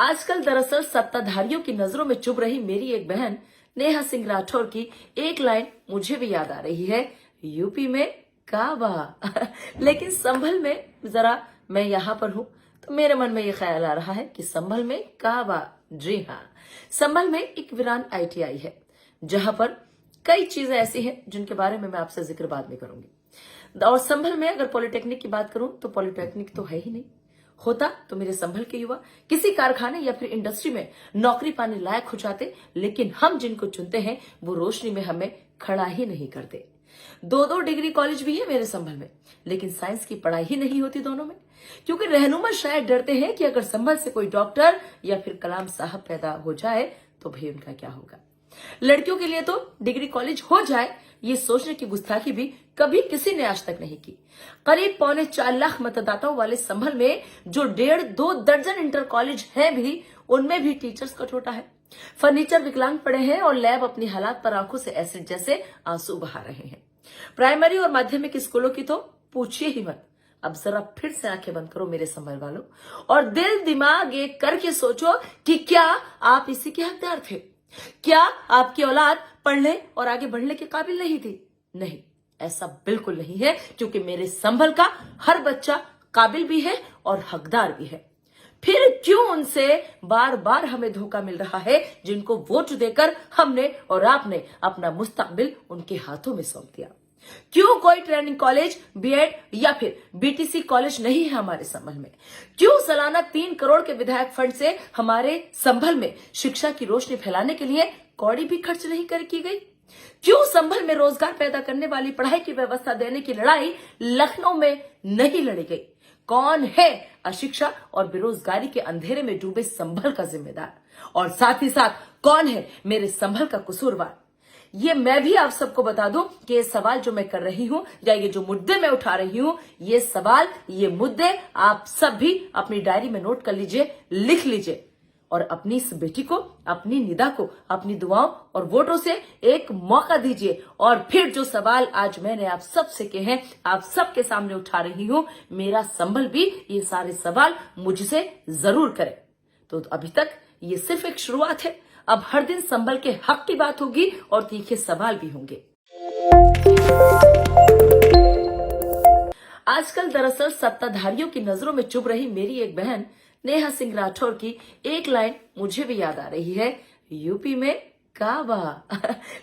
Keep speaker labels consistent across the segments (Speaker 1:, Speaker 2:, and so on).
Speaker 1: आजकल दरअसल सत्ताधारियों की नजरों में चुभ रही मेरी एक बहन नेहा सिंह राठौर की एक लाइन मुझे भी याद आ रही है। यूपी में काबा लेकिन संभल में जरा मैं यहाँ पर हूँ तो मेरे मन में ये ख्याल आ रहा है कि संभल में काबा। जी हाँ, संभल में एक वीरान ITI है जहां पर कई चीजें ऐसी हैं जिनके बारे में मैं आपसे जिक्र बाद में करूंगी। और संभल में अगर पॉलिटेक्निक की बात करूं तो पॉलिटेक्निक तो है ही नहीं। होता तो मेरे संभल के युवा किसी कारखाने या फिर इंडस्ट्री में नौकरी पाने लायक हो जाते, लेकिन हम जिनको चुनते हैं वो रोशनी में हमें खड़ा ही नहीं करते। 2-2 डिग्री कॉलेज भी है मेरे संभल में, लेकिन साइंस की पढ़ाई ही नहीं होती दोनों में, क्योंकि रहनुमा शायद डरते हैं कि अगर संभल से कोई डॉक्टर या फिर कलाम साहब पैदा हो जाए तो भाई उनका क्या होगा। लड़कियों के लिए तो डिग्री कॉलेज हो जाए ये सोचने की गुस्ताखी भी कभी किसी ने आज तक नहीं की। करीब 4.25 लाख मतदाताओं वाले संभल में जो 1.5-2 दर्जन इंटर कॉलेज हैं भी, उनमें भी टीचर्स का छोटा है। फर्नीचर विकलांग पड़े हैं और लैब अपनी हालात पर आंखों से एसिड जैसे आंसू बहा रहे हैं। प्राइमरी और माध्यमिक स्कूलों की तो पूछिए ही मत। अब जरा फिर से आंखें बंद करो मेरे संभल वालों और दिल दिमाग एक करके सोचो कि क्या आप इसी के हकदार थे? क्या आपकी औलाद पढ़ने और आगे बढ़ने के काबिल नहीं थी? नहीं, ऐसा बिल्कुल नहीं है, क्योंकि मेरे संभल का हर बच्चा काबिल भी है और हकदार भी है। फिर क्यों उनसे बार बार हमें धोखा मिल रहा है, जिनको वोट देकर हमने और आपने अपना मुस्तकबिल उनके हाथों में सौंप दिया? क्यों कोई ट्रेनिंग कॉलेज, BEd या फिर BTC कॉलेज नहीं है हमारे संभल में? क्यों सालाना 3 करोड़ के विधायक फंड से हमारे संभल में शिक्षा की रोशनी फैलाने के लिए कौड़ी भी खर्च नहीं की गई? क्यों संभल में रोजगार पैदा करने वाली पढ़ाई की व्यवस्था देने की लड़ाई लखनऊ में नहीं लड़ी गई? कौन है अशिक्षा और बेरोजगारी के अंधेरे में डूबे संभल का जिम्मेदार? और साथ ही साथ कौन है मेरे संभल का कसूरवार? ये मैं भी आप सबको बता दूं कि ये सवाल जो मैं कर रही हूं या ये जो मुद्दे मैं उठा रही हूं, ये सवाल, ये मुद्दे आप सब भी अपनी डायरी में नोट कर लीजिए, लिख लीजिए और अपनी इस बेटी को, अपनी निदा को, अपनी दुआओं और वोटों से एक मौका दीजिए। और फिर जो सवाल आज मैंने आप सबसे कहे हैं, आप सबके सामने उठा रही हूं, मेरा संभल भी ये सारे सवाल मुझसे जरूर करे। तो अभी तक ये सिर्फ एक शुरुआत है। अब हर दिन संभल के हक की बात होगी और तीखे सवाल भी होंगे। आजकल दरअसल सत्ताधारियों की नजरों में चुभ रही मेरी एक बहन नेहा सिंह राठौर की एक लाइन मुझे भी याद आ रही है। यूपी में काबा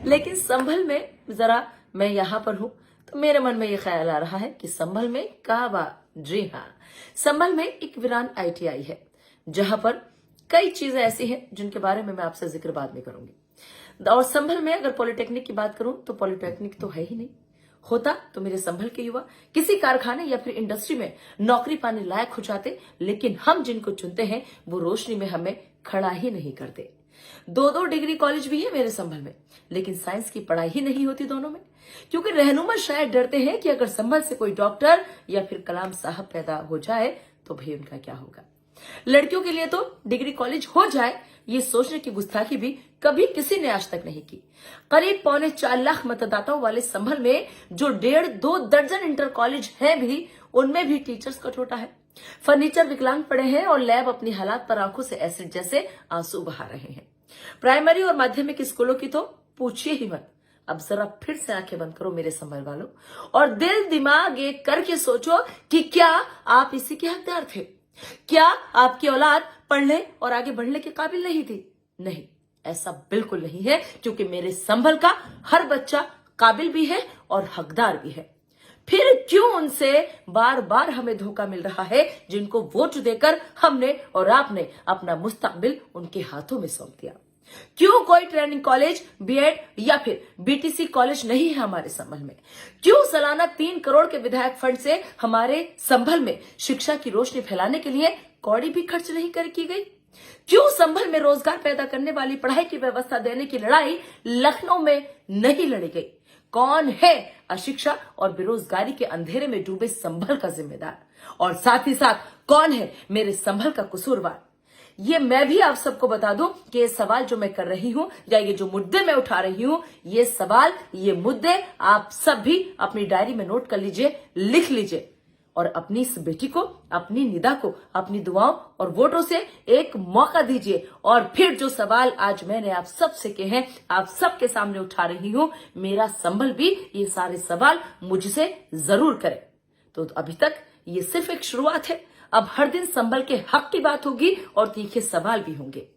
Speaker 1: लेकिन संभल में जरा मैं यहाँ पर हूँ तो मेरे मन में ये ख्याल आ रहा है कि संभल में काबा। जी हाँ, संभल में एक वीरान ITI है जहां पर कई चीजें ऐसी हैं जिनके बारे में मैं आपसे जिक्र बाद में करूंगी। और संभल में अगर पॉलिटेक्निक की बात करूं तो पॉलिटेक्निक तो है ही नहीं। होता तो मेरे संभल के युवा किसी कारखाने या फिर इंडस्ट्री में नौकरी पाने लायक हो जाते, लेकिन हम जिनको चुनते हैं वो रोशनी में हमें खड़ा ही नहीं करते। 2-2 डिग्री कॉलेज भी है मेरे संभल में, लेकिन साइंस की पढ़ाई ही नहीं होती दोनों में, क्योंकि रहनुमा शायद डरते हैं कि अगर संभल से कोई डॉक्टर या फिर कलाम साहब पैदा हो जाए तो भाई उनका क्या होगा। लड़कियों के लिए तो डिग्री कॉलेज हो जाए ये सोचने की गुस्ताखी भी कभी किसी ने आज तक नहीं की। करीब 4.25 लाख मतदाताओं वाले संभल में जो 1.5-2 दर्जन इंटर कॉलेज हैं भी, उनमें भी टीचर्स का छोटा है। फर्नीचर विकलांग पड़े हैं और लैब अपनी हालात पर आंखों से एसिड जैसे आंसू बहा रहे हैं। प्राइमरी और माध्यमिक स्कूलों की तो पूछिए ही मत। अब जरा फिर से आंखें बंद करो मेरे संभल वालों और दिल दिमाग एक करके सोचो कि क्या आप इसी के हकदार थे? क्या आपकी औलाद पढ़ने और आगे बढ़ने के काबिल नहीं थी? नहीं, ऐसा बिल्कुल नहीं है, क्योंकि मेरे संभल का हर बच्चा काबिल भी है और हकदार भी है। फिर क्यों उनसे बार बार हमें धोखा मिल रहा है, जिनको वोट देकर हमने और आपने अपना मुस्तकबिल उनके हाथों में सौंप दिया? क्यों कोई ट्रेनिंग कॉलेज, BEd या फिर BTC कॉलेज नहीं है हमारे संभल में? क्यों सालाना 3 करोड़ के विधायक फंड से हमारे संभल में शिक्षा की रोशनी फैलाने के लिए कौड़ी भी खर्च नहीं की गई? क्यों संभल में रोजगार पैदा करने वाली पढ़ाई की व्यवस्था देने की लड़ाई लखनऊ में नहीं लड़ी गई? कौन है अशिक्षा और बेरोजगारी के अंधेरे में डूबे संभल का जिम्मेदार? और साथ ही साथ कौन है मेरे संभल का कसूरवार? ये मैं भी आप सबको बता दूं कि ये सवाल जो मैं कर रही हूं या ये जो मुद्दे मैं उठा रही हूं, ये सवाल, ये मुद्दे आप सब भी अपनी डायरी में नोट कर लीजिए, लिख लीजिए और अपनी इस बेटी को, अपनी निदा को, अपनी दुआओं और वोटों से एक मौका दीजिए। और फिर जो सवाल आज मैंने आप सबसे कहे हैं, आप सबके सामने उठा रही हूं, मेरा संभल भी ये सारे सवाल मुझसे जरूर करे। तो अभी तक ये सिर्फ एक शुरुआत है। अब हर दिन संभल के हक की बात होगी और तीखे सवाल भी होंगे।